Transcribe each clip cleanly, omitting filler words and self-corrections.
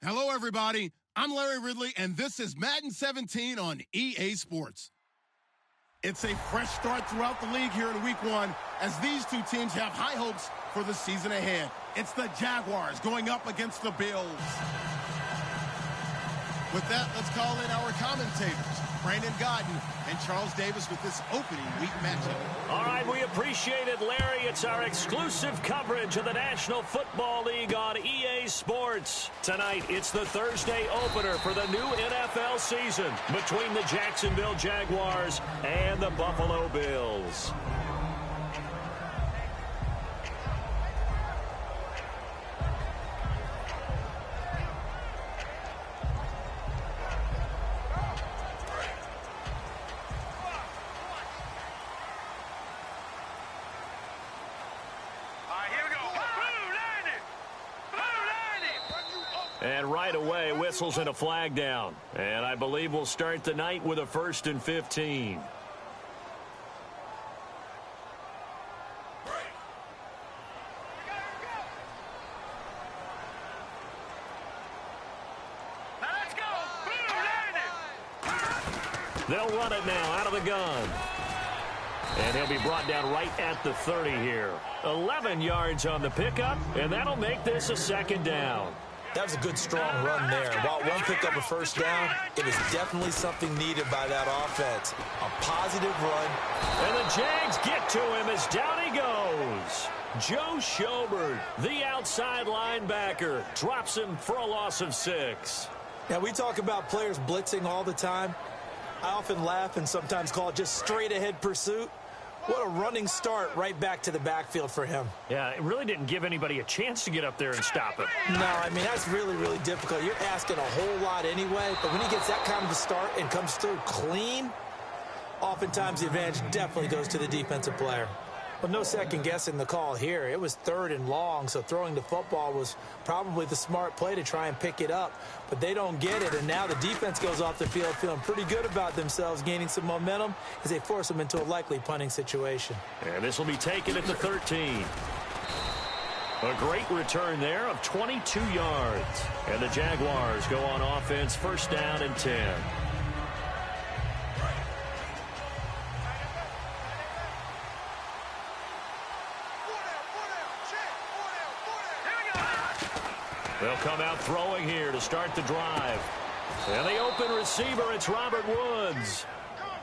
Hello, everybody. I'm Larry Ridley, and this is Madden 17 on EA Sports. It's a fresh start throughout the league here in Week 1 as these two teams have high hopes for the season ahead. It's the Jaguars going up against the Bills. With that, let's call in our commentators, Brandon Godden and Charles Davis, with this opening week matchup. All right, we appreciate it, Larry. It's our exclusive coverage of the National Football League on EA Sports. Tonight, it's the Thursday opener for the new NFL season between the Jacksonville Jaguars and the Buffalo Bills. And right away, whistles and a flag down. And I believe we'll start the night with a 1st and 15. They'll run it now out of the gun. And he'll be brought down right at the 30 here. 11 yards on the pickup, and that'll make this a 2nd down. That was a good, strong run there. While it won't pick up a 1st down, it was definitely something needed by that offense. A positive run. And the Jags get to him as down he goes. Joe Schobert, the outside linebacker, drops him for a loss of 6. Now, we talk about players blitzing all the time. I often laugh and sometimes call it just straight-ahead pursuit. What a running start right back to the backfield for him. Yeah, it really didn't give anybody a chance to get up there and stop him. No, I mean, that's really, really difficult. You're asking a whole lot anyway, but when he gets that kind of a start and comes through clean, oftentimes the advantage definitely goes to the defensive player. Well, no second guessing the call here. It was 3rd and long, so throwing the football was probably the smart play to try and pick it up. But they don't get it, and now the defense goes off the field feeling pretty good about themselves, gaining some momentum as they force them into a likely punting situation. And this will be taken at the 13. A great return there of 22 yards. And the Jaguars go on offense, 1st down and 10. They'll come out throwing here to start the drive. And the open receiver, it's Robert Woods.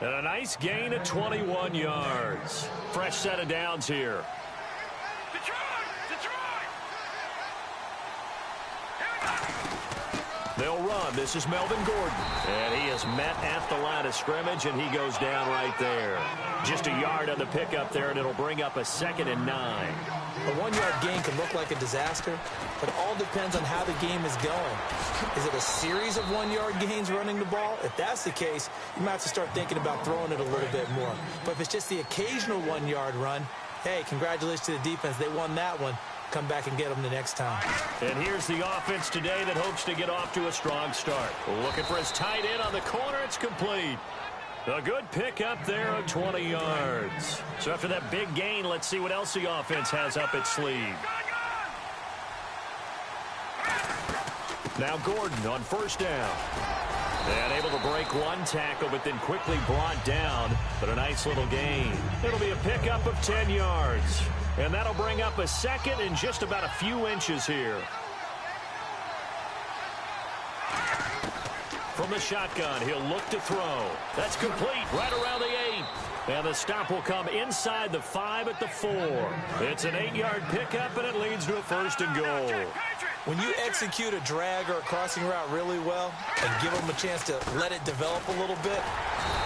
And a nice gain of 21 yards. Fresh set of downs here. They'll run. This is Melvin Gordon. And he is met at the line of scrimmage, and he goes down right there. Just a yard on the pickup there, and it'll bring up a 2nd and 9. A 1-yard gain can look like a disaster, but it all depends on how the game is going. Is it a series of 1-yard gains running the ball? If that's the case, you might have to start thinking about throwing it a little bit more. But if it's just the occasional 1-yard run, hey, congratulations to the defense. They won that one. Come back and get them the next time. And here's the offense today that hopes to get off to a strong start. Looking for his tight end on the corner. It's complete. A good pickup there of 20 yards. So after that big gain, let's see what else the offense has up its sleeve. Now Gordon on 1st down. And able to break one tackle, but then quickly brought down. But a nice little gain. It'll be a pickup of 10 yards. And that'll bring up a 2nd and just about a few inches here. From the shotgun, he'll look to throw. That's complete right around the 8. And the stop will come inside the 5 at the 4. It's an 8-yard pickup, and it leads to a 1st and goal. When you execute a drag or a crossing route really well and give them a chance to let it develop a little bit,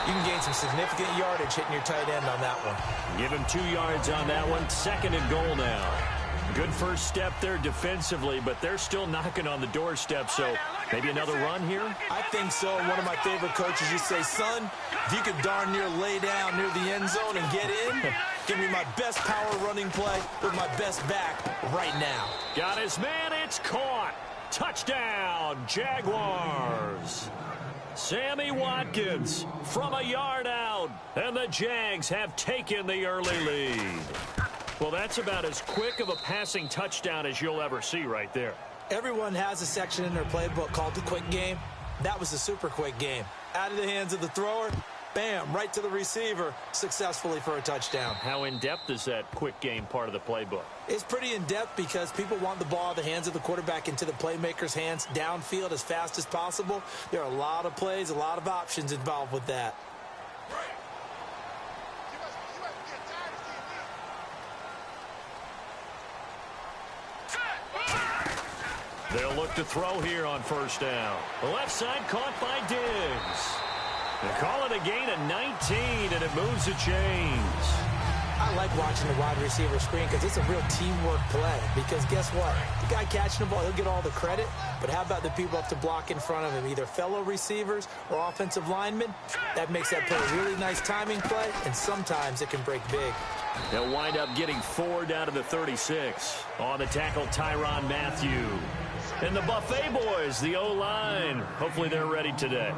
you can gain some significant yardage hitting your tight end on that one. Give him 2 yards on that one. 2nd and goal now. Good first step there defensively, but they're still knocking on the doorstep, so maybe another run here? I think so. One of my favorite coaches used to say, son, if you could darn near lay down near the end zone and get in, give me my best power running play with my best back right now. Got his man. It's caught. Touchdown, Jaguars. Sammy Watkins from a yard out, and the Jags have taken the early lead. Well, that's about as quick of a passing touchdown as you'll ever see right there. Everyone has a section in their playbook called the quick game. That was the super quick game. Out of the hands of the thrower, bam, right to the receiver, successfully for a touchdown. How in-depth is that quick game part of the playbook? It's pretty in-depth because people want the ball out of the hands of the quarterback into the playmaker's hands downfield as fast as possible. There are a lot of plays, a lot of options involved with that. They'll look to throw here on first down. The left side caught by Diggs. They call it a gain of 19, and it moves the chains. I like watching the wide receiver screen because it's a real teamwork play. Because guess what? The guy catching the ball, he'll get all the credit. But how about the people up to block in front of him, either fellow receivers or offensive linemen? That makes that play a really nice timing play, and sometimes it can break big. They'll wind up getting 4 down to the 36. On the tackle, Tyrann Mathieu. And the Buffet boys, the O-line. Hopefully they're ready today.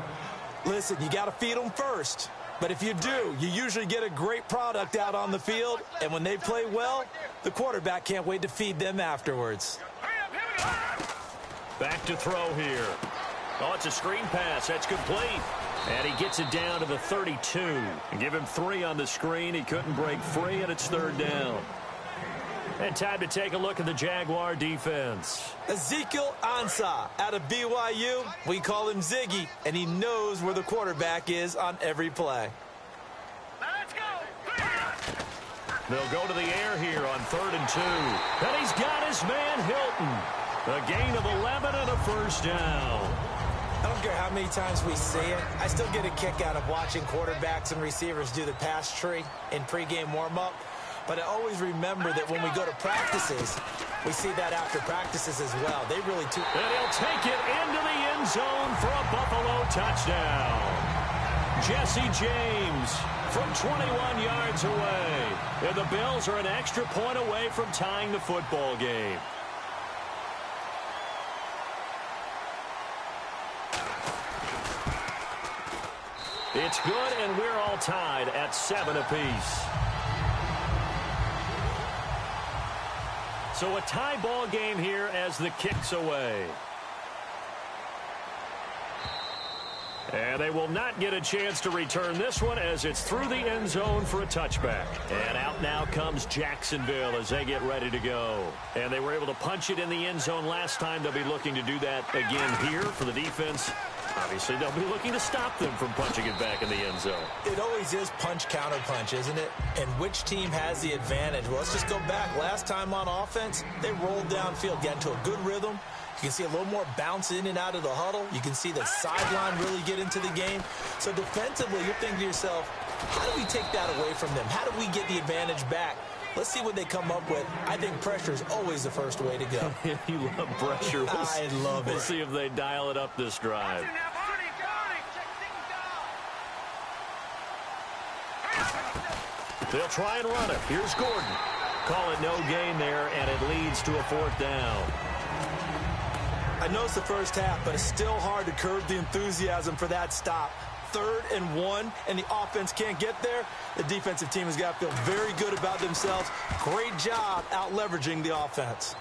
Listen, you got to feed them first. But if you do, you usually get a great product out on the field. And when they play well, the quarterback can't wait to feed them afterwards. Back to throw here. Oh, it's a screen pass. That's complete. And he gets it down to the 32. And give him 3 on the screen. He couldn't break free, and it's 3rd down. And time to take a look at the Jaguar defense. Ezekiel Ansah out of BYU. We call him Ziggy, and he knows where the quarterback is on every play. Let's go. They'll go to the air here on 3rd and 2. And he's got his man Hilton. A gain of 11 and a first down. I don't care how many times we see it. I still get a kick out of watching quarterbacks and receivers do the pass tree in pregame warm-up. But I always remember that when we go to practices, we see that after practices as well. They really do. And he'll take it into the end zone for a Buffalo touchdown. Jesse James from 21 yards away. And the Bills are an extra point away from tying the football game. It's good, and we're all tied at 7 apiece. So a tie ball game here as the kick's away. And they will not get a chance to return this one as it's through the end zone for a touchback. And out now comes Jacksonville as they get ready to go. And they were able to punch it in the end zone last time. They'll be looking to do that again here for the defense. Obviously, they'll be looking to stop them from punching it back in the end zone. It always is punch-counter-punch, isn't it? And which team has the advantage? Well, let's just go back. Last time on offense, they rolled downfield, got into a good rhythm. You can see a little more bounce in and out of the huddle. You can see the sideline really get into the game. So defensively, you're thinking to yourself, how do we take that away from them? How do we get the advantage back? Let's see what they come up with. I think pressure is always the first way to go. You love pressure. I love it. We'll see if they dial it up this drive. They'll try and run it. Here's Gordon. Call it no gain there, and it leads to a 4th down. I know it's the first half, but it's still hard to curb the enthusiasm for that stop. 3rd and 1, and the offense can't get there. The defensive team has got to feel very good about themselves. Great job out leveraging the offense.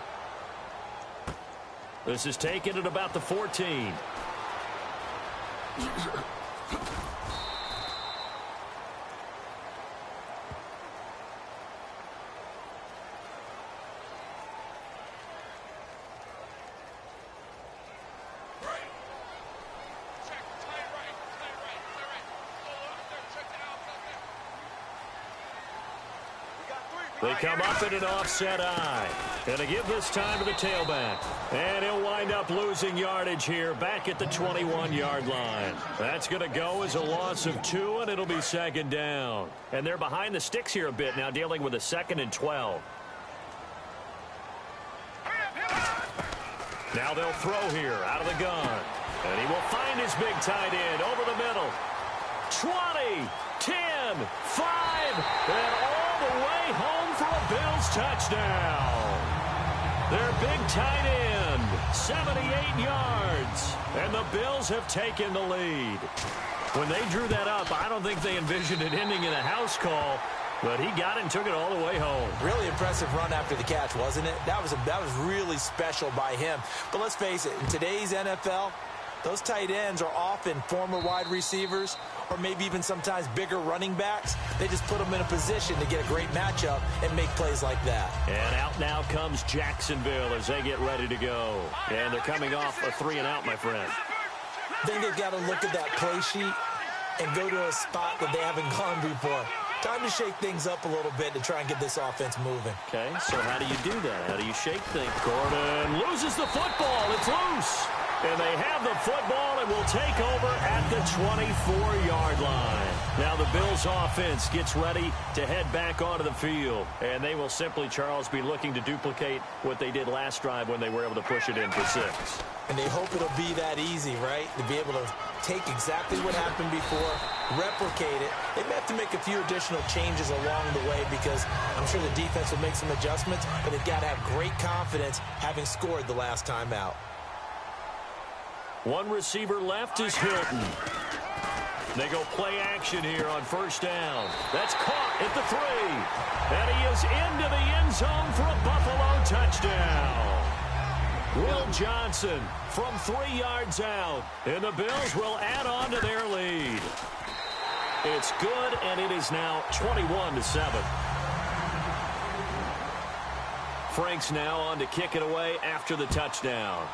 This is taken at about the 14. They come up in an offset eye. And they give this time to the tailback. And he'll wind up losing yardage here back at the 21-yard line. That's going to go as a loss of 2, and it'll be 2nd down. And they're behind the sticks here a bit now, dealing with a 2nd and 12. Now they'll throw here out of the gun. And he will find his big tight end over the middle. 20, 10, 5, and all the way home for a Bills touchdown. Their big tight end, 78 yards. And the Bills have taken the lead. When they drew that up, I don't think they envisioned it ending in a house call. But he got it and took it all the way home. Really impressive run after the catch, wasn't it? That was really special by him. But let's face it, in today's NFL, those tight ends are often former wide receivers or maybe even sometimes bigger running backs. They just put them in a position to get a great matchup and make plays like that. And out now comes Jacksonville as they get ready to go. And they're coming off a 3-and-out, my friend. I think they've got to look at that play sheet and go to a spot that they haven't gone before. Time to shake things up a little bit to try and get this offense moving. Okay, so how do you do that? How do you shake things? Gordon loses the football. It's loose. And they have the football and will take over at the 24-yard line. Now the Bills offense gets ready to head back onto the field. And they will simply, Charles, be looking to duplicate what they did last drive when they were able to push it in for 6. And they hope it'll be that easy, right? To be able to take exactly what happened before, replicate it. They may have to make a few additional changes along the way because I'm sure the defense will make some adjustments, but they've got to have great confidence having scored the last time out. One receiver left is Hilton. They go play action here on first down. That's caught at the 3. And he is into the end zone for a Buffalo touchdown. Will Johnson from 3 yards out. And the Bills will add on to their lead. It's good, and it is now 21-7. Frank's now on to kick it away after the touchdown.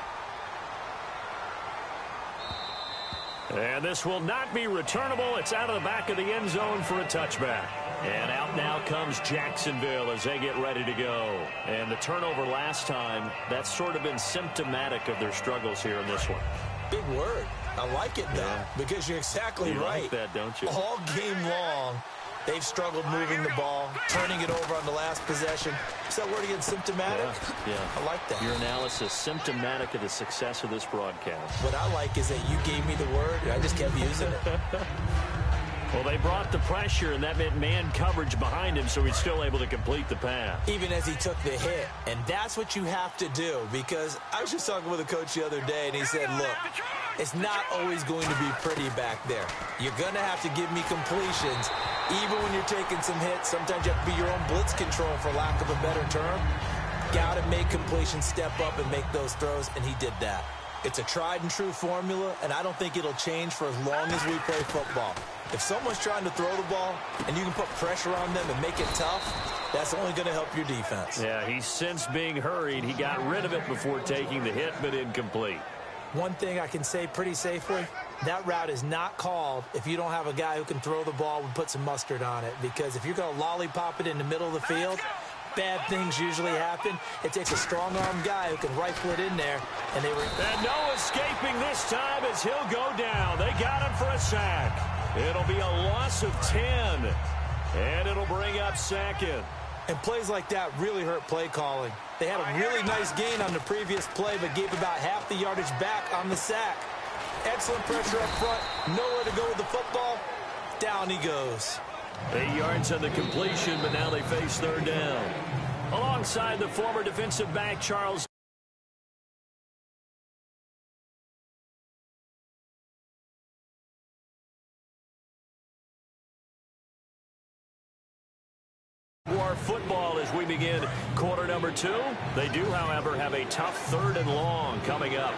And this will not be returnable. It's out of the back of the end zone for a touchback. And out now comes Jacksonville as they get ready to go. And the turnover last time, that's sort of been symptomatic of their struggles here in this one. Big word. I like it, though, because you're exactly right. You like that, don't you? All game long, they've struggled moving the ball, turning it over on the last possession. Is that word again, symptomatic? Yeah. I like that. Your analysis, symptomatic of the success of this broadcast. What I like is that you gave me the word, and I just kept using it. Well, they brought the pressure, and that meant man coverage behind him, so he's still able to complete the pass. Even as he took the hit. And that's what you have to do, because I was just talking with a coach the other day, and he said, look, it's not always going to be pretty back there. You're going to have to give me completions. Even when you're taking some hits, sometimes you have to be your own blitz control, for lack of a better term. Got to make completions, step up, and make those throws, and he did that. It's a tried-and-true formula, and I don't think it'll change for as long as we play football. If someone's trying to throw the ball and you can put pressure on them and make it tough, that's only going to help your defense. Yeah, he's since being hurried. He got rid of it before taking the hit, but incomplete. One thing I can say pretty safely, that route is not called if you don't have a guy who can throw the ball and put some mustard on it. Because if you're going to lollipop it in the middle of the field, bad things usually happen. It takes a strong-arm guy who can rifle it in there. And no escaping this time as he'll go down. They got him for a sack. It'll be a loss of 10. And it'll bring up second. And plays like that really hurt play calling. They had a really nice gain on the previous play, but gave about half the yardage back on the sack. Excellent pressure up front. Nowhere to go with the football. Down he goes. 8 yards on the completion, but now they face third down. Alongside the former defensive back, Charles. War football as we begin quarter number 2. They do, however, have a tough 3rd and long coming up.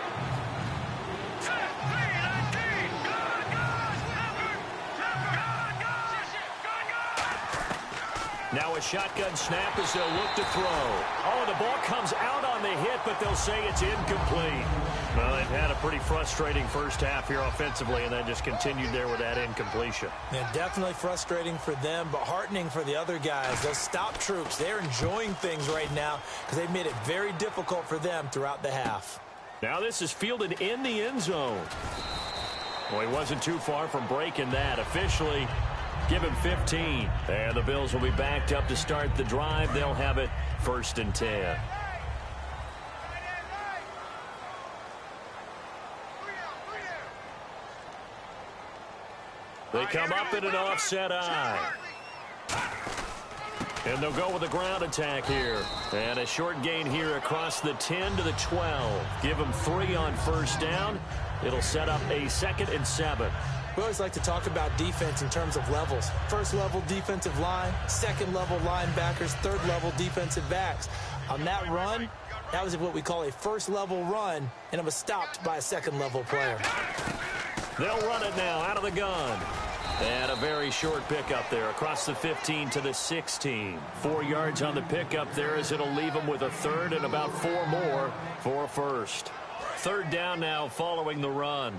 Now a shotgun snap as they'll look to throw. Oh, the ball comes out on the hit, but they'll say it's incomplete. Well, they've had a pretty frustrating first half here offensively, and then just continued there with that incompletion. Yeah, definitely frustrating for them, but heartening for the other guys. Those stop troops, they're enjoying things right now because they've made it very difficult for them throughout the half. Now this is fielded in the end zone. Well, he wasn't too far from breaking that. Officially, give him 15. And the Bills will be backed up to start the drive. They'll have it 1st and 10. They come up in an offset eye. And they'll go with a ground attack here. And a short gain here across the 10 to the 12. Give them 3 on first down. It'll set up a 2nd and 7. We always like to talk about defense in terms of levels. First level defensive line, second level linebackers, third level defensive backs. On that run, that was what we call a first level run, and it was stopped by a second level player. They'll run it now out of the gun. And a very short pickup there across the 15 to the 16. 4 yards on the pickup there as it'll leave them with a third and about 4 more for a first. Third down now following the run.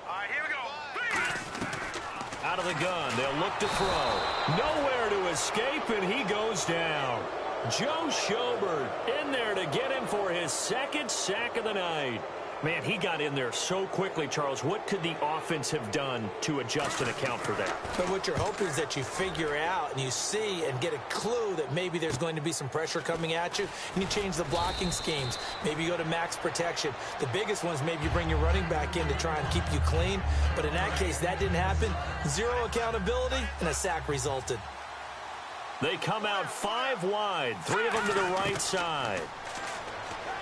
All right, here we go. Out of the gun, they'll look to throw. Nowhere to escape, and he goes down. Joe Schobert in there to get him for his second sack of the night. Man, he got in there so quickly, Charles. What could the offense have done to adjust and account for that? But what you're hoping is that you figure out and you see and get a clue that maybe there's going to be some pressure coming at you, and you change the blocking schemes. Maybe you go to max protection. The biggest one is maybe you bring your running back in to try and keep you clean. But in that case, that didn't happen. Zero accountability, and a sack resulted. They come out 5 wide, 3 of them to the right side.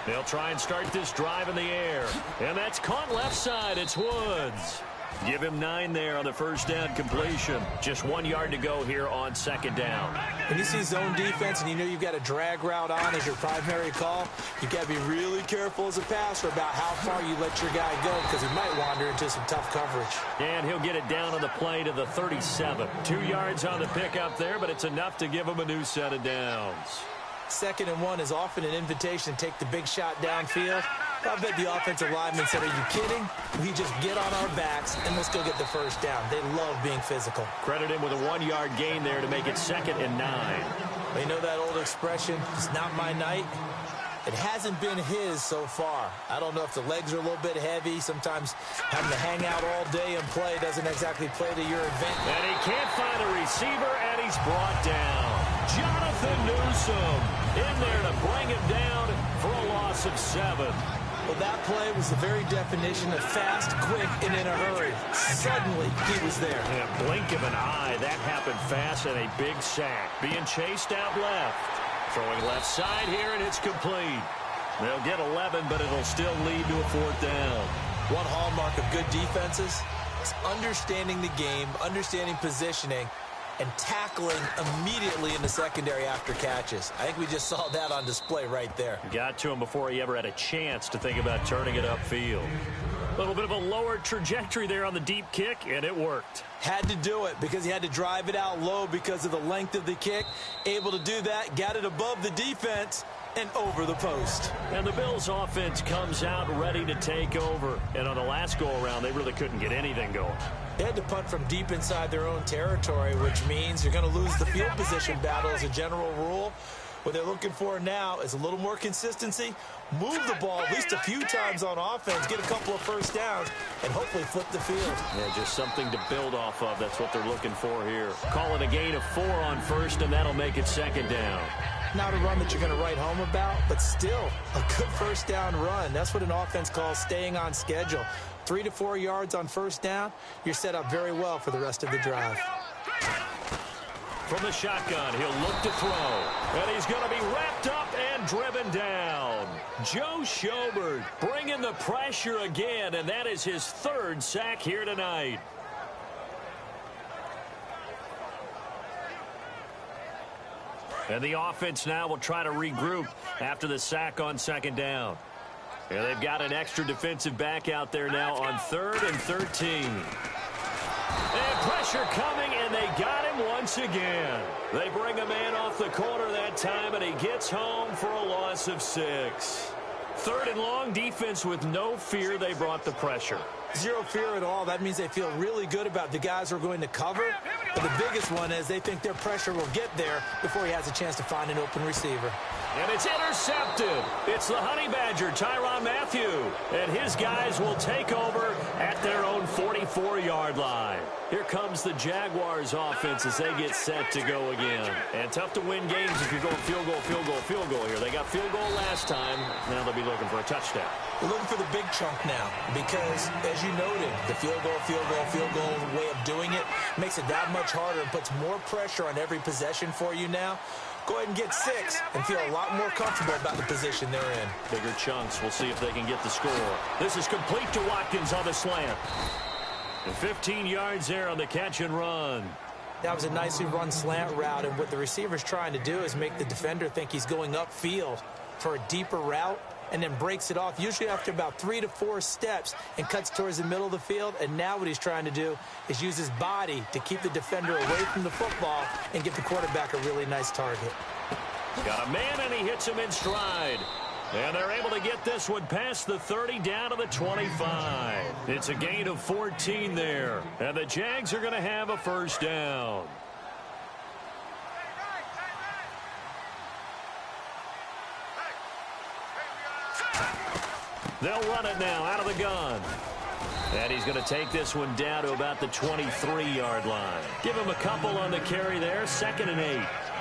They'll try and start this drive in the air. And that's caught left side. It's Woods. Give him 9 there on the first down completion. Just 1 yard to go here on second down. When you see zone defense and you know you've got a drag route on as your primary call, you've got to be really careful as a passer about how far you let your guy go because he might wander into some tough coverage. And he'll get it down on the play to the 37. 2 yards on the pickup there, but it's enough to give him a new set of downs. 2nd and 1 is often an invitation to take the big shot downfield. I bet the offensive lineman said, are you kidding? We just get on our backs and let's go get the first down. They love being physical. Credit him with a 1 yard gain there to make it 2nd and 9. Well, you know that old expression, it's not my night? It hasn't been his so far. I don't know if the legs are a little bit heavy. Sometimes having to hang out all day and play doesn't exactly play to your event. And he can't find a receiver, and he's brought down. Jonathan Newsom in there to bring him down for a loss of 7. Well, that play was the very definition of fast, quick, and in a hurry. Suddenly, he was there. In a blink of an eye, that happened fast, and a big sack. Being chased out left. Throwing left side here, and it's complete. They'll get 11, but it'll still lead to a 4th down. One hallmark of good defenses is understanding the game, understanding positioning, and tackling immediately in the secondary after catches. I think we just saw that on display right there. Got to him before he ever had a chance to think about turning it upfield. A little bit of a lower trajectory there on the deep kick, and it worked. Had to do it because he had to drive it out low because of the length of the kick. Able to do that, got it above the defense, and over the post. And the Bills' offense comes out ready to take over. And on the last go-around, they really couldn't get anything going. They had to punt from deep inside their own territory, which means you're going to lose the field position battle as a general rule. What they're looking for now is a little more consistency, move the ball at least a few times on offense, get a couple of first downs, and hopefully flip the field. Yeah, just something to build off of. That's what they're looking for here. Calling a gain of 4 on first, and that'll make it 2nd down. Not a run that you're going to write home about, but still a good first down run. That's what an offense calls staying on schedule. 3 to 4 yards on first down, you're set up very well for the rest of the drive. From the shotgun, he'll look to throw. And he's going to be wrapped up and driven down. Joe Schobert bringing the pressure again, and that is his 3rd sack here tonight. And the offense now will try to regroup after the sack on 2nd down. And they've got an extra defensive back out there now on 3rd and 13. And pressure coming, and they got him once again. They bring a man off the corner that time, and he gets home for a loss of 6. 3rd and long, defense with no fear. They brought the pressure. Zero fear at all. That means they feel really good about the guys who are going to cover. But the biggest one is they think their pressure will get there before he has a chance to find an open receiver. And it's intercepted. It's the Honey Badger, Tyrann Mathieu. And his guys will take over at their own 44-yard line. Here comes the Jaguars offense as they get set to go again. And tough to win games if you're going field goal, field goal, field goal here. They got field goal last time. Now they'll be looking for a touchdown. We're looking for the big chunk now because, as you noted, the field goal way of doing it makes it that much much harder and puts more pressure on every possession for you now. Go ahead and get 6 and feel a lot more comfortable about the position they're in. Bigger chunks. We'll see if they can get the score. This is complete to Watkins on the slant. And 15 yards there on the catch and run. That was a nicely run slant route, and what the receiver's trying to do is make the defender think he's going upfield for a deeper route, and then breaks it off, usually after about 3 to 4 steps, and cuts towards the middle of the field. And now what he's trying to do is use his body to keep the defender away from the football and get the quarterback a really nice target. Got a man, and he hits him in stride. And they're able to get this one past the 30 down to the 25. It's a gain of 14 there. And the Jags are going to have a first down. They'll run it now out of the gun. And he's going to take this one down to about the 23-yard line. Give him a couple on the carry there. 2nd and 8.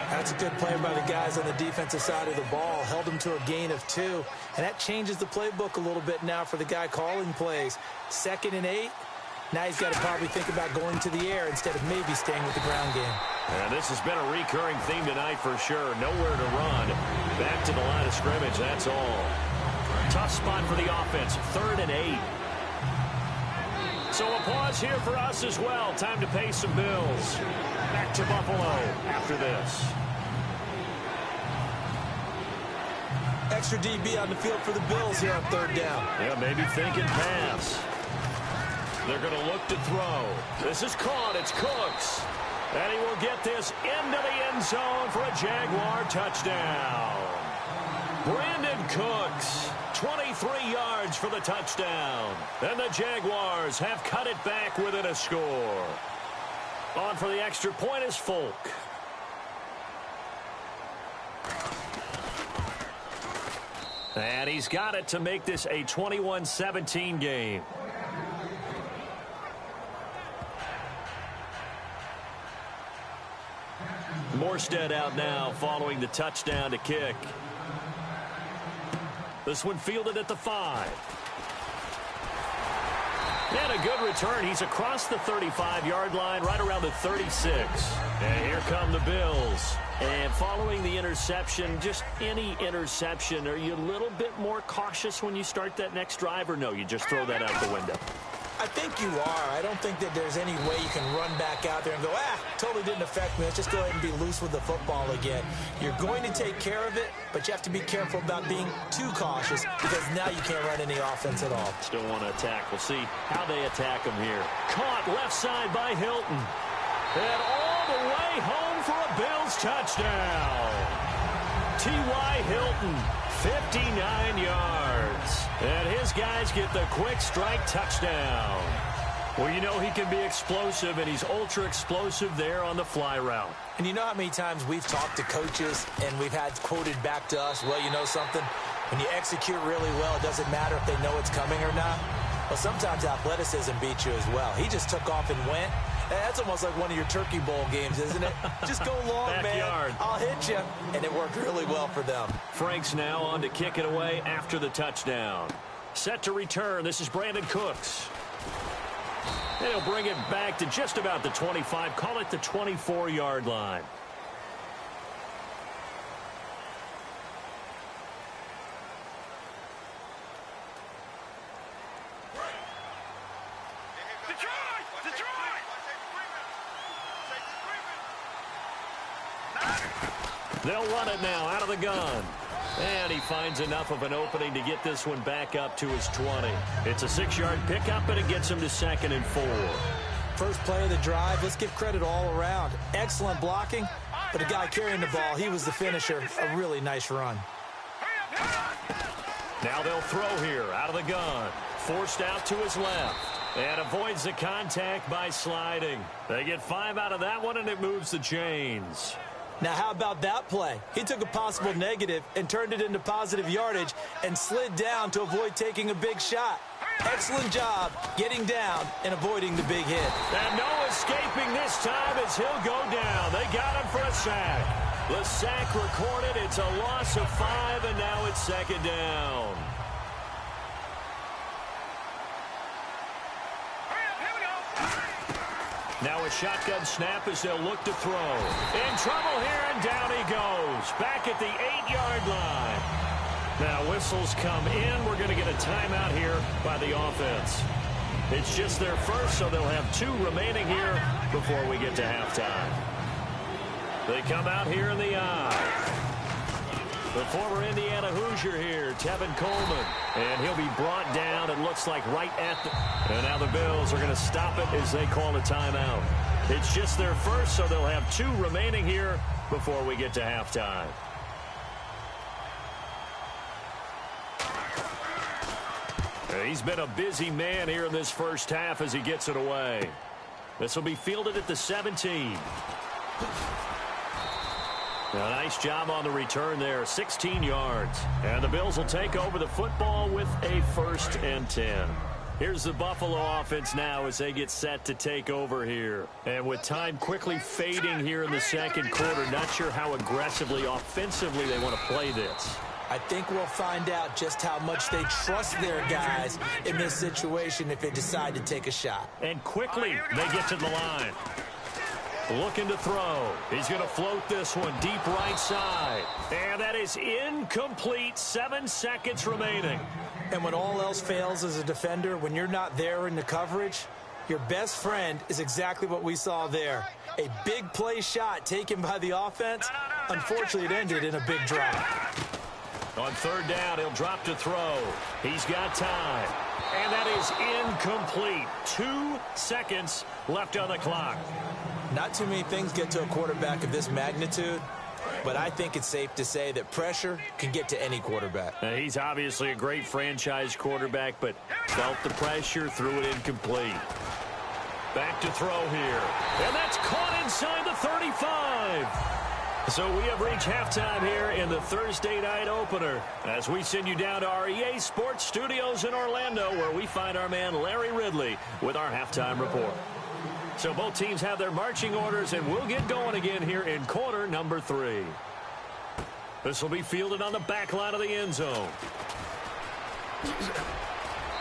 That's a good play by the guys on the defensive side of the ball. Held him to a gain of 2. And that changes the playbook a little bit now for the guy calling plays. 2nd and 8. Now he's got to probably think about going to the air instead of maybe staying with the ground game. And this has been a recurring theme tonight for sure. Nowhere to run. Back to the line of scrimmage, that's all. Tough spot for the offense. 3rd and 8. So a pause here for us as well. Time to pay some bills. Back to Buffalo after this. Extra DB on the field for the Bills here on 3rd down. Yeah, maybe thinking pass. They're going to look to throw. This is caught. It's Cooks. And he will get this into the end zone for a Jaguar touchdown. Brandon Cooks, 23 yards for the touchdown. And the Jaguars have cut it back within a score. On for the extra point is Folk. And he's got it to make this a 21-17 game. Morstead out now following the touchdown to kick. This one fielded at the 5. And a good return. He's across the 35-yard line, right around the 36. And here come the Bills. And following the interception, just any interception, are you a little bit more cautious when you start that next drive, or no, you just throw that out the window? I think you are. I don't think that there's any way you can run back out there and go, totally didn't affect me. Let's just go ahead and be loose with the football again. You're going to take care of it, but you have to be careful about being too cautious because now you can't run any offense at all. Still want to attack. We'll see how they attack him here. Caught left side by Hilton. And all the way home for a Bills touchdown. T.Y. Hilton, 59 yards. And his guys get the quick strike touchdown. Well, you know he can be explosive, and he's ultra explosive there on the fly route. And you know how many times we've talked to coaches and we've had quoted back to us, well, you know something? When you execute really well, it doesn't matter if they know it's coming or not. Well, sometimes athleticism beats you as well. He just took off and went. That's almost like one of your Turkey Bowl games, isn't it? Just go long, Backyard. man. I'll hit you. And it worked really well for them. Frank's now on to kick it away after the touchdown. Set to return. This is Brandon Cooks. And he'll bring it back to just about the 25. Call it the 24-yard line. They'll run it now out of the gun. And he finds enough of an opening to get this one back up to his 20. It's a 6-yard pickup, and it gets him to 2nd and 4. First play of the drive, let's give credit all around. Excellent blocking, but the guy carrying the ball, he was the finisher. A really nice run. Now they'll throw here out of the gun. Forced out to his left. And avoids the contact by sliding. They get 5 out of that one, and it moves the chains. Now, how about that play? He took a possible negative and turned it into positive yardage and slid down to avoid taking a big shot. Excellent job getting down and avoiding the big hit. And no escaping this time as he'll go down. They got him for a sack. The sack recorded. It's a loss of 5, and now it's 2nd down. Now a shotgun snap as they'll look to throw. In trouble here, and down he goes. Back at the 8-yard line. Now whistles come in. We're going to get a timeout here by the offense. It's just their first, so they'll have 2 remaining here before we get to halftime. They come out here in the eye. The former Indiana Hoosier here, Tevin Coleman. And he'll be brought down, it looks like, right at the... And now the Bills are going to stop it as they call a timeout. It's just their first, so they'll have 2 remaining here before we get to halftime. He's been a busy man here in this first half as he gets it away. This will be fielded at the 17. A nice job on the return there, 16 yards. And the Bills will take over the football with a 1st and 10. Here's the Buffalo offense now as they get set to take over here. And with time quickly fading here in the second quarter, not sure how aggressively, offensively they want to play this. I think we'll find out just how much they trust their guys in this situation if they decide to take a shot. And quickly they get to the line. Looking to throw. He's going to float this one deep right side. And that is incomplete. 7 seconds remaining. And when all else fails as a defender, when you're not there in the coverage, your best friend is exactly what we saw there. A big play shot taken by the offense. Unfortunately, it ended in a big drop. On 3rd down, he'll drop to throw. He's got time. And that is incomplete. 2 seconds left on the clock. Not too many things get to a quarterback of this magnitude, but I think it's safe to say that pressure can get to any quarterback. He's obviously a great franchise quarterback, but felt the pressure, threw it incomplete. Back to throw here. And that's caught inside the 35. So we have reached halftime here in the Thursday night opener as we send you down to our EA Sports Studios in Orlando, where we find our man Larry Ridley with our halftime report. So both teams have their marching orders, and we'll get going again here in quarter number 3. This will be fielded on the back line of the end zone.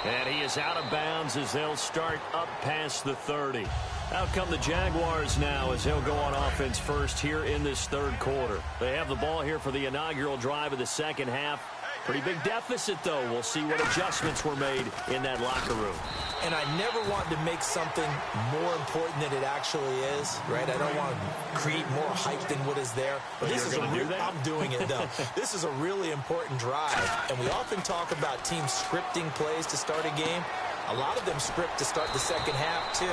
And he is out of bounds as they'll start up past the 30. Out come the Jaguars now as they'll go on offense first here in this 3rd quarter. They have the ball here for the inaugural drive of the second half. Pretty big deficit, though. We'll see what adjustments were made in that locker room. And I never want to make something more important than it actually is, right? I don't want to create more hype than what is there. But this is I'm doing it, though. This is a really important drive. And we often talk about teams scripting plays to start a game. A lot of them script to start the second half, too.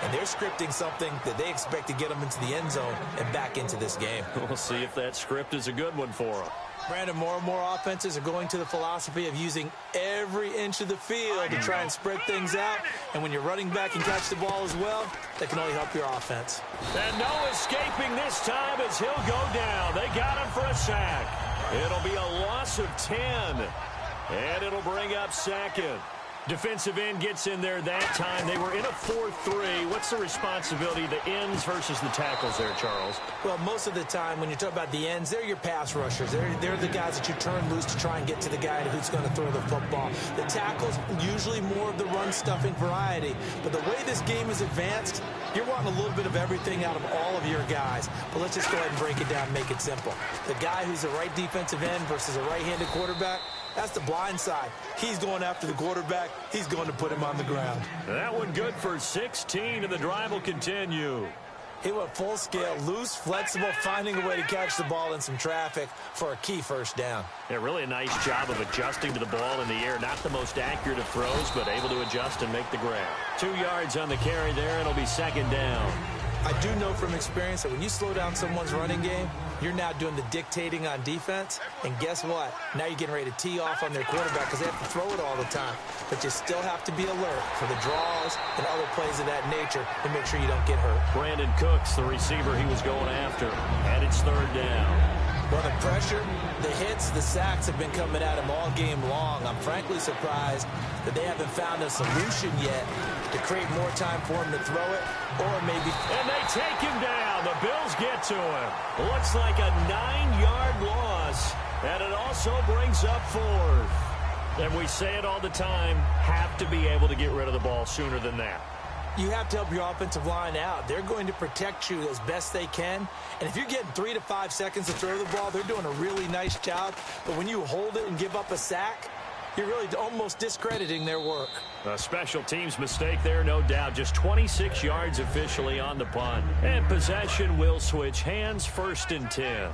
And they're scripting something that they expect to get them into the end zone and back into this game. We'll see if that script is a good one for them. Brandon, more and more offenses are going to the philosophy of using every inch of the field to try and spread things out. And when you're running back and catch the ball as well, that can only help your offense. And no escaping this time as he'll go down. They got him for a sack. It'll be a loss of 10. And it'll bring up 2nd. Defensive end gets in there that time. They were in a 4-3. What's the responsibility of the ends versus the tackles there, Charles? Well, most of the time when you talk about the ends, they're your pass rushers. They're the guys that you turn loose to try and get to the guy who's going to throw the football. The tackles, usually more of the run-stuffing variety. But the way this game is advanced, you're wanting a little bit of everything out of all of your guys. But let's just go ahead and break it down and make it simple. The guy who's a right defensive end versus a right-handed quarterback, that's the blind side. He's going after the quarterback. He's going to put him on the ground. That one good for 16, and the drive will continue. He went full scale, loose, flexible, finding a way to catch the ball in some traffic for a key first down. Yeah, really a nice job of adjusting to the ball in the air. Not the most accurate of throws, but able to adjust and make the grab. 2 yards on the carry there. It'll be 2nd down. I do know from experience that when you slow down someone's running game, you're now doing the dictating on defense. And guess what? Now you're getting ready to tee off on their quarterback because they have to throw it all the time. But you still have to be alert for the draws and other plays of that nature to make sure you don't get hurt. Brandon Cooks, the receiver he was going after, and it's 3rd down. Well, the pressure, the hits, the sacks have been coming at him all game long. I'm frankly surprised that they haven't found a solution yet to create more time for him to throw it, or maybe... And they take him down. The Bills get to him. Looks like a 9-yard loss, and it also brings up 4th. And we say it all the time, have to be able to get rid of the ball sooner than that. You have to help your offensive line out. They're going to protect you as best they can. And if you're getting 3 to 5 seconds to throw the ball, they're doing a really nice job. But when you hold it and give up a sack, you're really almost discrediting their work. A special teams mistake there, no doubt. Just 26 yards officially on the punt. And possession will switch hands, 1st and 10.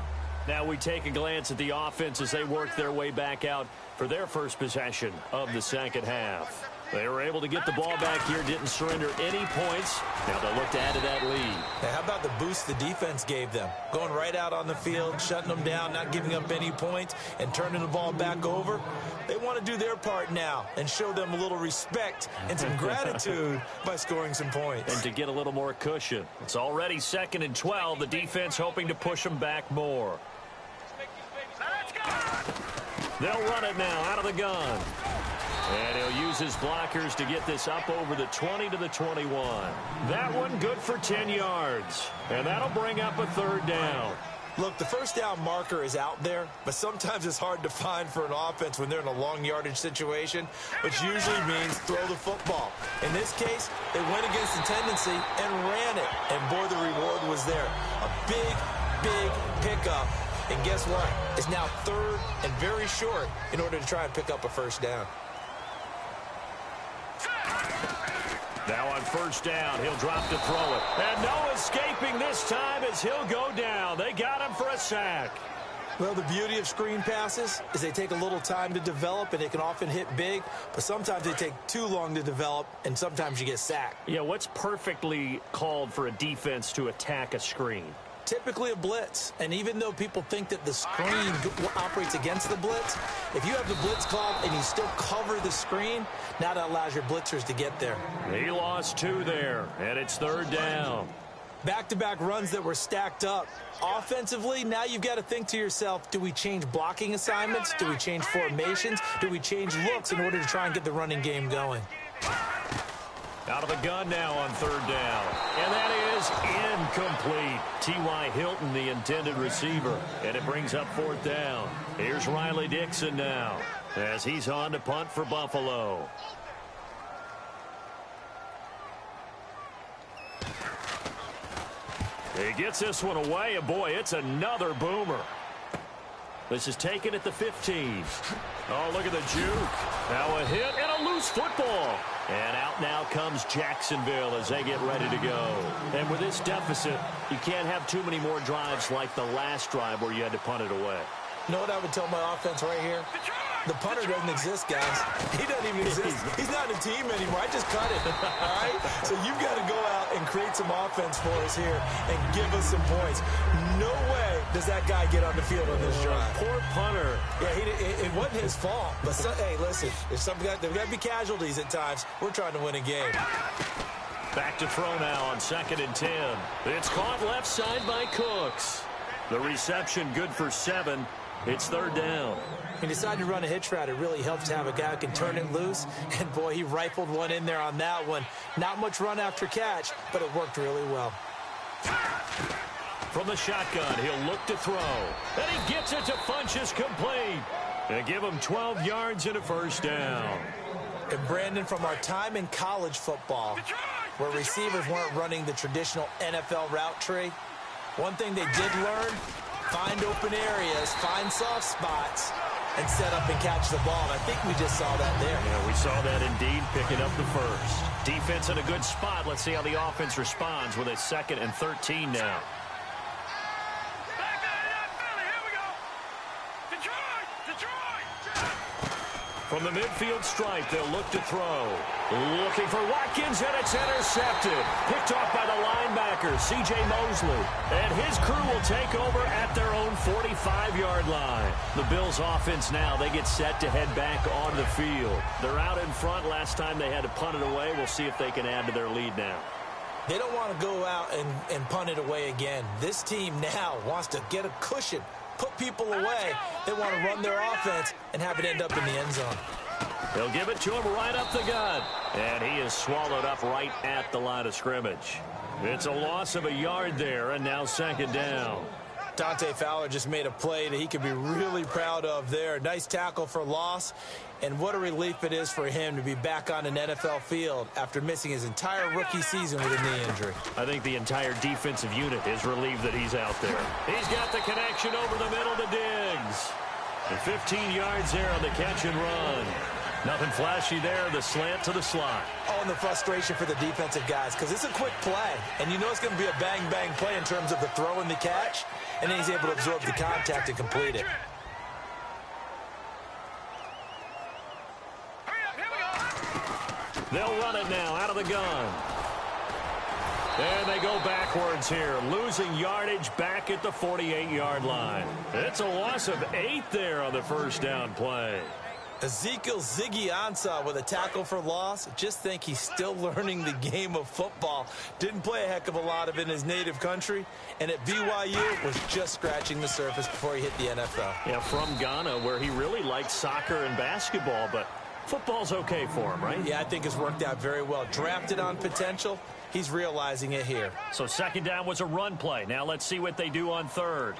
Now we take a glance at the offense as they work their way back out for their first possession of the second half. They were able to get the ball back here, didn't surrender any points. Now they'll look to add to that lead. Now, how about the boost the defense gave them? Going right out on the field, shutting them down, not giving up any points, and turning the ball back over. They want to do their part now and show them a little respect and some gratitude by scoring some points. And to get a little more cushion. It's already 2nd and 12. The defense hoping to push them back more. They'll run it now out of the gun. And he'll use his blockers to get this up over the 20 to the 21. That one good for 10 yards. And that'll bring up a 3rd down. Look, the first down marker is out there, but sometimes it's hard to find for an offense when they're in a long yardage situation, which usually means throw the football. In this case, they went against the tendency and ran it. And boy, the reward was there. A big, big pickup. And guess what? It's now 3rd and very short in order to try and pick up a 1st down. Now on 1st down, he'll drop to throw it. And no escaping this time as he'll go down. They got him for a sack. Well, the beauty of screen passes is they take a little time to develop, and they can often hit big, but sometimes they take too long to develop, and sometimes you get sacked. Yeah, what's perfectly called for a defense to attack a screen? Typically a blitz, and even though people think that the screen operates against the blitz, if you have the blitz called and you still cover the screen, now that allows your blitzers to get there. He lost 2 there, and it's 3rd down. Back-to-back runs that were stacked up. Offensively, now you've got to think to yourself, do we change blocking assignments? Do we change formations? Do we change looks in order to try and get the running game going? Out of the gun now on 3rd down. And that is incomplete. T.Y. Hilton, the intended receiver. And it brings up 4th down. Here's Riley Dixon now as he's on to punt for Buffalo. He gets this one away, and boy, it's another boomer. This is taken at the 15. Oh, look at the juke. Now a hit and a loose football. And out now comes Jacksonville as they get ready to go. And with this deficit, you can't have too many more drives like the last drive where you had to punt it away. You know what I would tell my offense right here? The punter doesn't exist, guys. He doesn't even exist. He's not a team anymore. I just cut it, all right? So you've got to go out and create some offense for us here and give us some points. No way does that guy get on the field on this drive. Poor punter. Yeah, it wasn't his fault. But, hey, listen, there's got to be casualties at times. We're trying to win a game. Back to throw now on 2nd and 10. It's caught left side by Cooks. The reception good for 7. It's 3rd down. He decided to run a hitch route. It really helps to have a guy who can turn it loose. And, boy, he rifled one in there on that one. Not much run after catch, but it worked really well. From the shotgun, he'll look to throw. And he gets it to Funchess complete. They give him 12 yards and a 1st down. And, Brandon, from our time in college football, where receivers weren't running the traditional NFL route tree, one thing they did learn, find open areas, find soft spots, and set up and catch the ball. And I think we just saw that there. Yeah, we saw that indeed, picking up the 1st. Defense in a good spot. Let's see how the offense responds with a 2nd and 13 now. From the midfield stripe, they'll look to throw. Looking for Watkins, and it's intercepted. Picked off by the linebacker, C.J. Mosley. And his crew will take over at their own 45-yard line. The Bills' offense now, they get set to head back on the field. They're out in front. Last time they had to punt it away. We'll see if they can add to their lead now. They don't want to go out and punt it away again. This team now wants to get a cushion, put people away. They want to run their offense and have it end up in the end zone. They'll give it to him right up the gut. And he is swallowed up right at the line of scrimmage. It's a loss of a yard there, and now 2nd down. Dante Fowler just made a play that he could be really proud of there. Nice tackle for loss, and what a relief it is for him to be back on an NFL field after missing his entire rookie season with a knee injury. I think the entire defensive unit is relieved that he's out there. He's got the connection over the middle to Diggs. And 15 yards there on the catch and run. Nothing flashy there, the slant to the slot. Oh, and the frustration for the defensive guys, because it's a quick play, and you know it's going to be a bang-bang play in terms of the throw and the catch, and then he's able to absorb the contact and complete it. They'll run it now out of the gun. And they go backwards here, losing yardage back at the 48-yard line. It's a loss of 8 there on the first down play. Ezekiel Ziggy Ansah with a tackle for loss. Just think he's still learning the game of football. Didn't play a heck of a lot of it in his native country. And at BYU was just scratching the surface before he hit the NFL. Yeah, from Ghana, where he really liked soccer and basketball, but football's okay for him, right? Yeah, I think it's worked out very well. Drafted on potential. He's realizing it here. So second down was a run play. Now let's see what they do on third.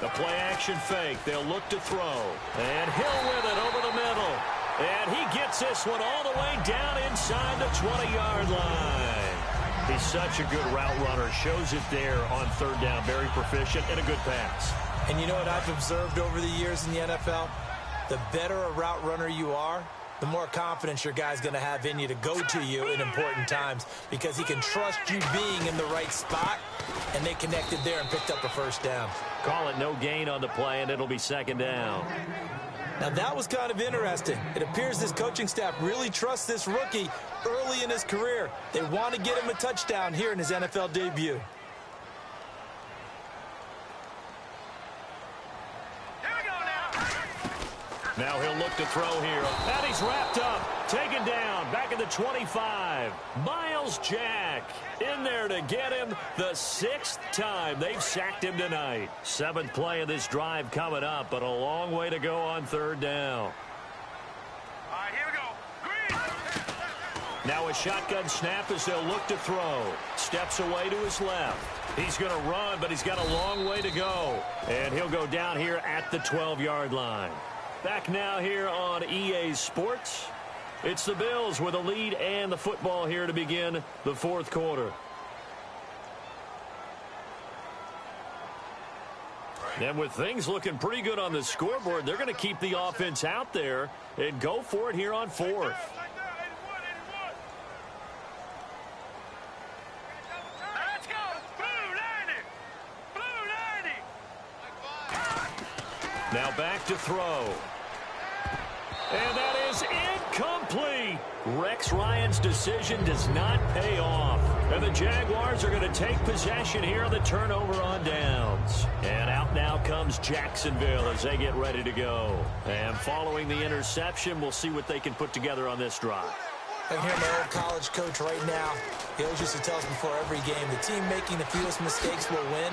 The play-action fake. They'll look to throw. And Hill with it over the middle. And he gets this one all the way down inside the 20-yard line. He's such a good route runner. Shows it there on third down. Very proficient and a good pass. And you know what I've observed over the years in the NFL? The better a route runner you are, the more confidence your guy's going to have in you to go to you in important times, because he can trust you being in the right spot, and they connected there and picked up a first down. Call it no gain on the play, and it'll be second down. Now, that was kind of interesting. It appears this coaching staff really trusts this rookie early in his career. They want to get him a touchdown here in his NFL debut. Now he'll look to throw here. And he's wrapped up. Taken down. Back at the 25. Miles Jack in there to get him the 6th time they've sacked him tonight. 7th play of this drive coming up, but a long way to go on third down. All right, here we go. Green. Now a shotgun snap as they'll look to throw. Steps away to his left. He's going to run, but he's got a long way to go. And he'll go down here at the 12-yard line. Back now here on EA Sports. It's the Bills with a lead and the football here to begin the fourth quarter. And with things looking pretty good on the scoreboard, they're going to keep the offense out there and go for it here on fourth. Let's go. Blue 90. Blue 90. Now back to throw. And that is incomplete. Rex Ryan's decision does not pay off. And the Jaguars are going to take possession here on the turnover on downs. And out now comes Jacksonville as they get ready to go. And following the interception, we'll see what they can put together on this drive. I hear my old college coach right now. He always used to tell us before every game, the team making the fewest mistakes will win.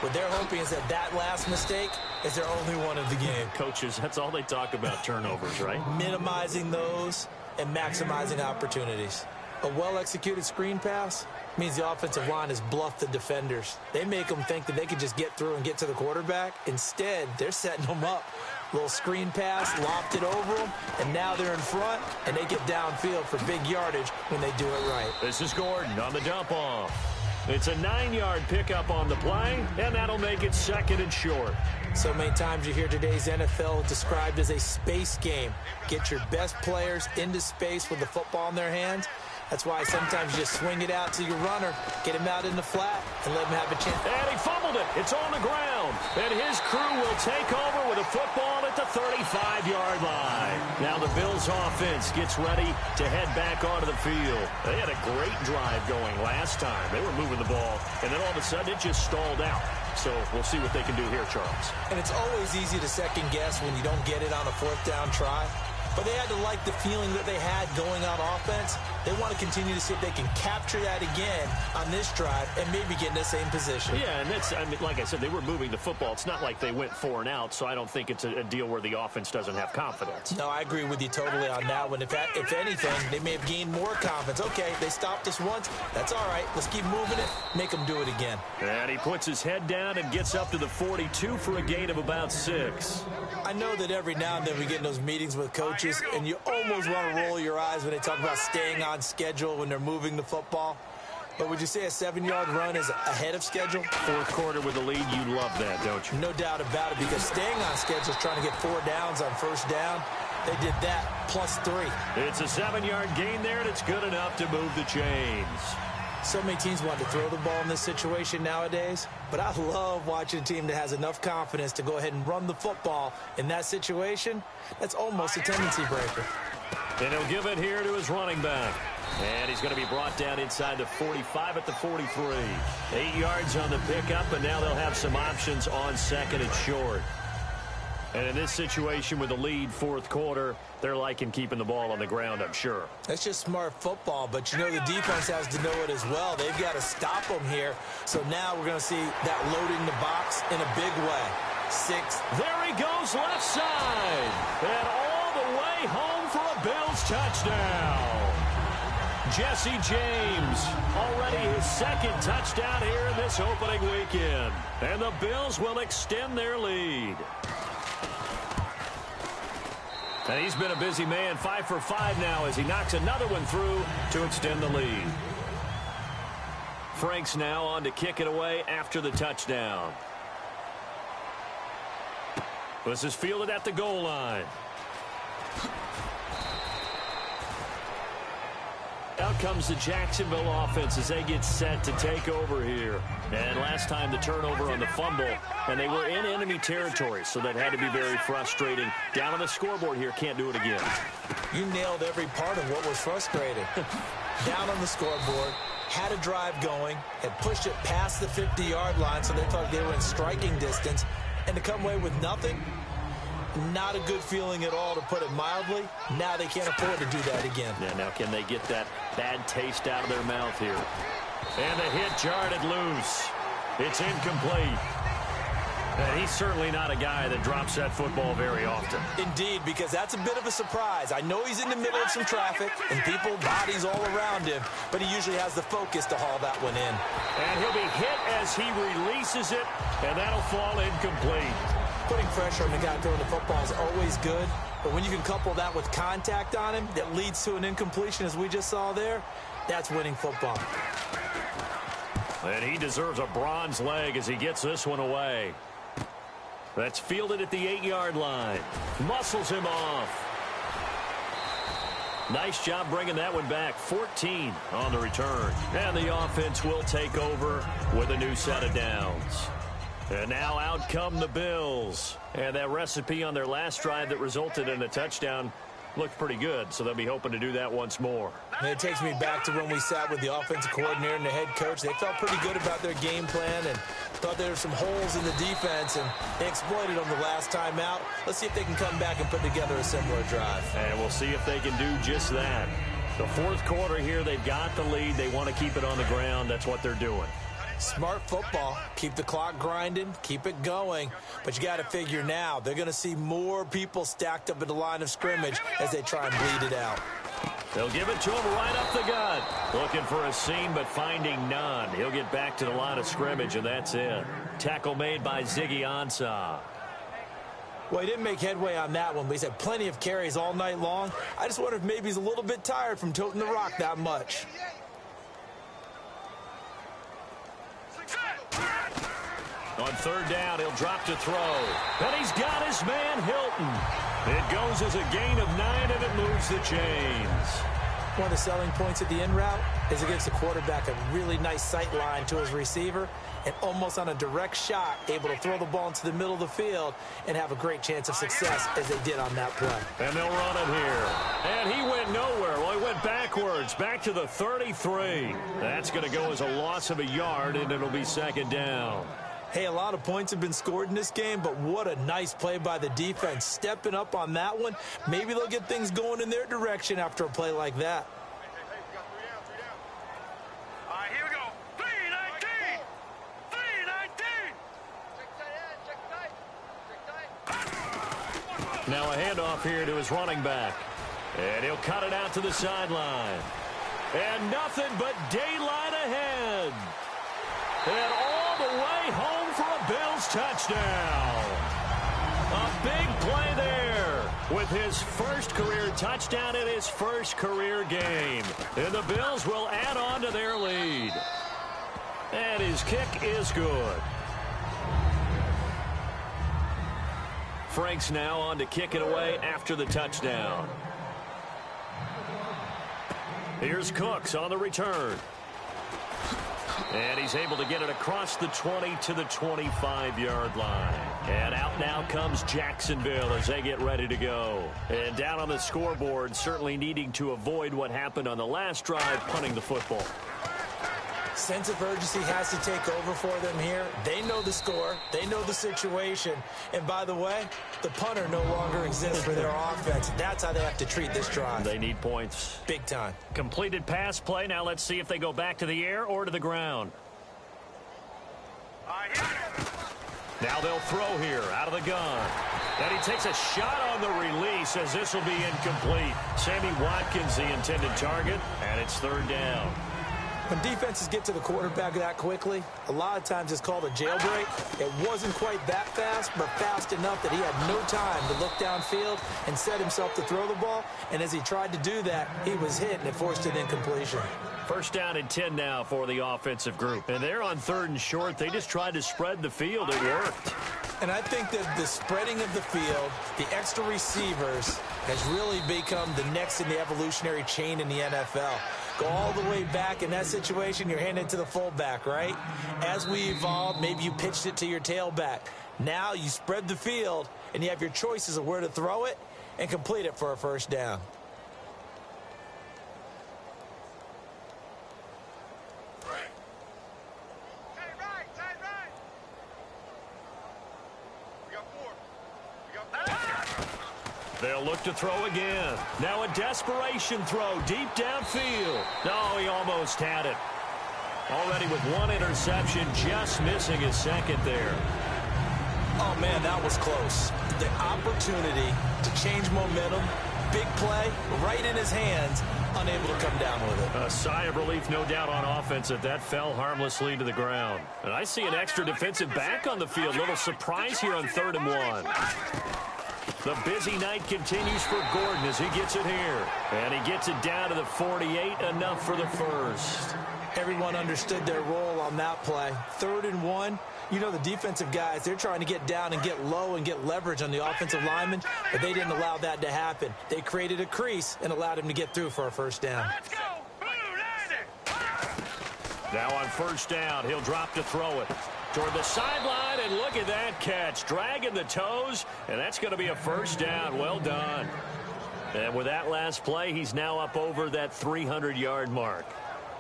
What they're hoping is that last mistake is their only one of the game. Coaches, that's all they talk about, turnovers, right? Minimizing those and maximizing opportunities. A well-executed screen pass means the offensive line has bluffed the defenders. They make them think that they can just get through and get to the quarterback. Instead, they're setting them up. Little screen pass, lopped it over them, and now they're in front, and they get downfield for big yardage when they do it right. This is Gordon on the dump-off. It's a 9-yard pickup on the play, and that'll make it second and short. So many times you hear today's NFL described as a space game. Get your best players into space with the football in their hands. That's why sometimes you just swing it out to your runner, get him out in the flat, and let him have a chance. And he fumbled it. It's on the ground. And his crew will take over with a football at the 35-yard line. Now the Bills offense gets ready to head back onto the field. They had a great drive going last time. They were moving the ball, and then all of a sudden it just stalled out. So we'll see what they can do here, Charles. And it's always easy to second guess when you don't get it on a fourth down try. But they had to like the feeling that they had going on offense They want to continue to see if they can capture that again on this drive and maybe get in the same position. Yeah, and that's, I mean, like I said, they were moving the football. It's not like they went 4 and out, so I don't think it's a deal where the offense doesn't have confidence. No, I agree with you totally on that one. If anything, they may have gained more confidence. Okay, they stopped us once. That's all right. Let's keep moving it. Make them do it again. And he puts his head down and gets up to the 42 for a gain of about 6. I know that every now and then we get in those meetings with coaches, and you almost want to roll your eyes when they talk about staying on schedule when they're moving the football. But would you say a 7-yard run is ahead of schedule? Fourth quarter with the lead, you love that, don't you? No doubt about it, because staying on schedule is trying to get 4 downs on first down. They did that, plus 3. It's a 7-yard gain there, and it's good enough to move the chains. So many teams want to throw the ball in this situation nowadays, but I love watching a team that has enough confidence to go ahead and run the football in that situation. That's almost a tendency breaker. And he'll give it here to his running back. And he's going to be brought down inside the 45 at the 43. 8 yards on the pickup, and now they'll have some options on second and short. And in this situation with the lead fourth quarter, they're liking keeping the ball on the ground, I'm sure. That's just smart football, but you know the defense has to know it as well. They've got to stop them here. So now we're going to see that loading the box in a big way. 6. There he goes left side. And all the way home for a Bills touchdown. Jesse James, already his second touchdown here in this opening weekend. And the Bills will extend their lead. And he's been a busy man, 5 for 5 now as he knocks another one through to extend the lead. Frank's now on to kick it away after the touchdown. This is fielded at the goal line. Out comes the Jacksonville offense as they get set to take over here. And last time the turnover on the fumble, and they were in enemy territory, so that had to be very frustrating. Down on the scoreboard here, can't do it again. You nailed every part of what was frustrating. Down on the scoreboard, had a drive going, had pushed it past the 50-yard line, so they thought they were in striking distance, and to come away with nothing, not a good feeling at all, to put it mildly. Now they can't afford to do that again. Yeah, now can they get that bad taste out of their mouth here? And the hit jarred loose. It's incomplete. And he's certainly not a guy that drops that football very often. Indeed, because that's a bit of a surprise. I know he's in the middle of some traffic and people, bodies all around him, but he usually has the focus to haul that one in. And he'll be hit as he releases it, and that'll fall incomplete. Putting pressure on the guy throwing the football is always good, but when you can couple that with contact on him that leads to an incompletion, as we just saw there, that's winning football. And he deserves a bronze leg as he gets this one away. That's fielded at the 8-yard line. Muscles him off. Nice job bringing that one back. 14 on the return. And the offense will take over with a new set of downs. And now out come the Bills. And that recipe on their last drive that resulted in a touchdown looked pretty good, so they'll be hoping to do that once more. And it takes me back to when we sat with the offensive coordinator and the head coach. They felt pretty good about their game plan and thought there were some holes in the defense, and they exploited them the last time out. Let's see if they can come back and put together a similar drive. And we'll see if they can do just that. The fourth quarter here, they've got the lead. They want to keep it on the ground. That's what they're doing. Smart football. Keep the clock grinding. Keep it going. But you got to figure now, they're going to see more people stacked up at the line of scrimmage as they try and bleed it out. They'll give it to him right up the gut. Looking for a seam, but finding none. He'll get back to the line of scrimmage, and that's it. Tackle made by Ziggy Ansah. Well, he didn't make headway on that one, but he's had plenty of carries all night long. I just wonder if maybe he's a little bit tired from toting the rock that much. On third down, he'll drop to throw. And he's got his man, Hilton. It goes as a gain of 9, and it moves the chains. One of the selling points of the in route is it gives the quarterback a really nice sight line to his receiver, and almost on a direct shot, able to throw the ball into the middle of the field and have a great chance of success as they did on that play. And they'll run it here. And he went nowhere. Well, he went backwards, back to the 33. That's going to go as a loss of a yard, and it'll be second down. Hey, a lot of points have been scored in this game, but what a nice play by the defense. Stepping up on that one. Maybe they'll get things going in their direction after a play like that. Now a handoff here to his running back. And he'll cut it out to the sideline. And nothing but daylight ahead. And all the way home for a Bills touchdown. A big play there with his first career touchdown in his first career game. And the Bills will add on to their lead. And his kick is good. Frank's now on to kick it away after the touchdown. Here's Cooks on the return. And he's able to get it across the 20 to the 25-yard line. And out now comes Jacksonville as they get ready to go. And down on the scoreboard, certainly needing to avoid what happened on the last drive, punting the football. Sense of urgency has to take over for them here. They know the score. They know the situation. And by the way, the punter no longer exists for their offense. That's how they have to treat this drive. They need points. Big time. Completed pass play. Now let's see if they go back to the air or to the ground. Now they'll throw here out of the gun. And he takes a shot on the release as this will be incomplete. Sammy Watkins, the intended target, and it's third down. When defenses get to the quarterback that quickly, a lot of times it's called a jailbreak. It wasn't quite that fast, but fast enough that he had no time to look downfield and set himself to throw the ball. And as he tried to do that, he was hit, and it forced an incompletion. First down and 10 now for the offensive group. And they're on third and short. They just tried to spread the field. It worked. And I think that the spreading of the field, the extra receivers, has really become the next in the evolutionary chain in the NFL. Go all the way back in that situation, you're handing it to the fullback, right? As we evolve, maybe you pitched it to your tailback. Now you spread the field, and you have your choices of where to throw it and complete it for a first down. They'll look to throw again. Now a desperation throw deep downfield. No, he almost had it. Already with one interception, just missing his second there. Oh, man, that was close. The opportunity to change momentum, big play, right in his hands, unable to come down with it. A sigh of relief, no doubt, on offense that fell harmlessly to the ground. And I see an extra defensive back on the field. Little surprise here on 3rd and 1. The busy night continues for Gordon as he gets it here. And he gets it down to the 48, enough for the first. Everyone understood their role on that play. 3rd and 1. You know, the defensive guys, they're trying to get down and get low and get leverage on the offensive lineman, but they didn't allow that to happen. They created a crease and allowed him to get through for a first down. Let's go! Now on first down, he'll drop to throw it toward the sideline, and look at that catch. Dragging the toes, and that's going to be a first down. Well done. And with that last play, he's now up over that 300-yard mark.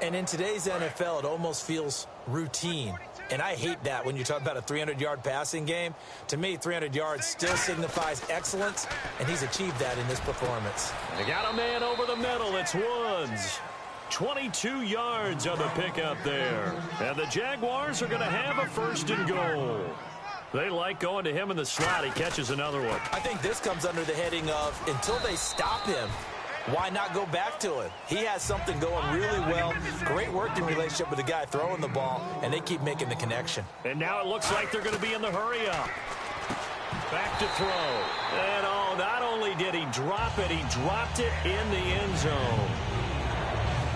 And in today's NFL, it almost feels routine. And I hate that when you talk about a 300-yard passing game. To me, 300 yards still signifies excellence, and he's achieved that in this performance. They got a man over the middle. It's Woods. 22 yards on the pickup there. And the Jaguars are going to have a 1st and goal. They like going to him in the slot. He catches another one. I think this comes under the heading of until they stop him, why not go back to him? He has something going really well. Great working relationship with the guy throwing the ball, and they keep making the connection. And now it looks like they're going to be in the hurry up. Back to throw. And oh, not only did he drop it, he dropped it in the end zone.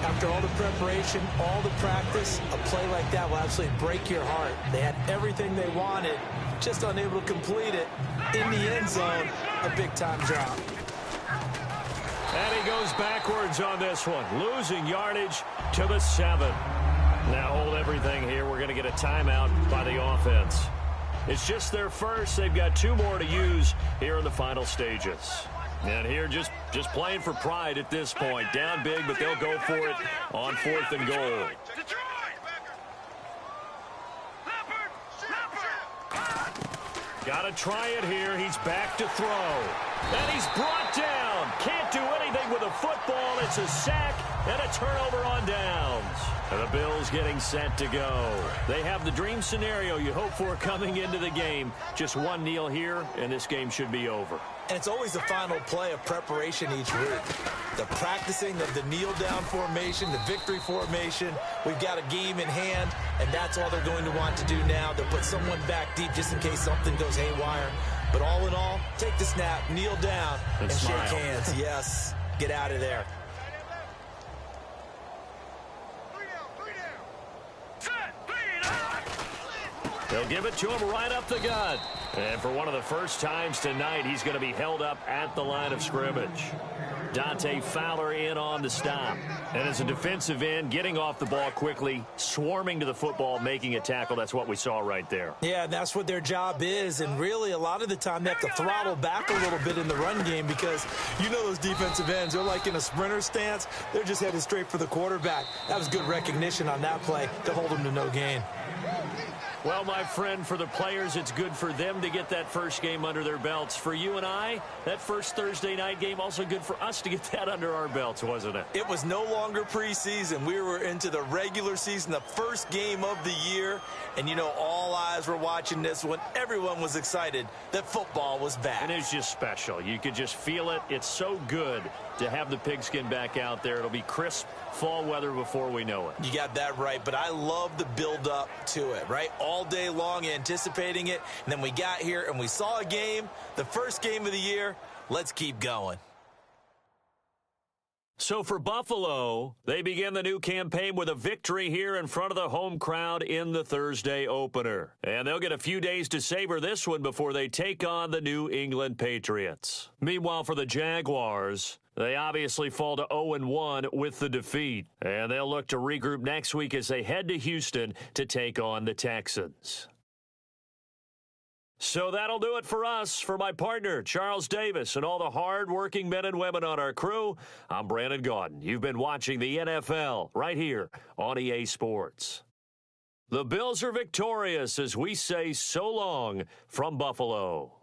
After all the preparation, all the practice, a play like that will absolutely break your heart. They had everything they wanted, just unable to complete it. In the end zone, a big-time drop. And he goes backwards on this one, losing yardage to the 7. Now hold everything here. We're going to get a timeout by the offense. It's just their first. They've got 2 more to use here in the final stages. And here just playing for pride at this point. Down big, but they'll go for it on 4th and goal. Got to try it here. He's back to throw. And he's brought down. Can't do anything with a football. It's a sack and a turnover on downs. And the Bills getting set to go. They have the dream scenario you hope for coming into the game. Just one kneel here, and this game should be over. And it's always the final play of preparation each week. The practicing of the kneel-down formation, the victory formation. We've got a game in hand, and that's all they're going to want to do now. They'll put someone back deep just in case something goes haywire. But all in all, take the snap, kneel down, and shake hands. Yes, get out of there. They'll give it to him right up the gut. And for one of the first times tonight, he's going to be held up at the line of scrimmage. Dante Fowler in on the stop. And as a defensive end, getting off the ball quickly, swarming to the football, making a tackle. That's what we saw right there. Yeah, that's what their job is. And really, a lot of the time, they have to throttle back a little bit in the run game because you know those defensive ends, they're like in a sprinter stance. They're just headed straight for the quarterback. That was good recognition on that play to hold them to no gain. Well, my friend, for the players, it's good for them to get that first game under their belts. For you and I, that first Thursday night game, also good for us to get that under our belts, wasn't it? It was no longer preseason. We were into the regular season, the first game of the year. And, you know, all eyes were watching this when everyone was excited that football was back. And it's just special. You could just feel it. It's so good to have the pigskin back out there. It'll be crisp fall weather before we know it. You got that right, but I love the build-up to it, right? All day long anticipating it, and then we got here and we saw a game, the first game of the year. Let's keep going. So for Buffalo, they begin the new campaign with a victory here in front of the home crowd in the Thursday opener. And they'll get a few days to savor this one before they take on the New England Patriots. Meanwhile, for the Jaguars, they obviously fall to 0-1 with the defeat. And they'll look to regroup next week as they head to Houston to take on the Texans. So that'll do it for us. For my partner, Charles Davis, and all the hard-working men and women on our crew, I'm Brandon Gaudin. You've been watching the NFL right here on EA Sports. The Bills are victorious as we say so long from Buffalo.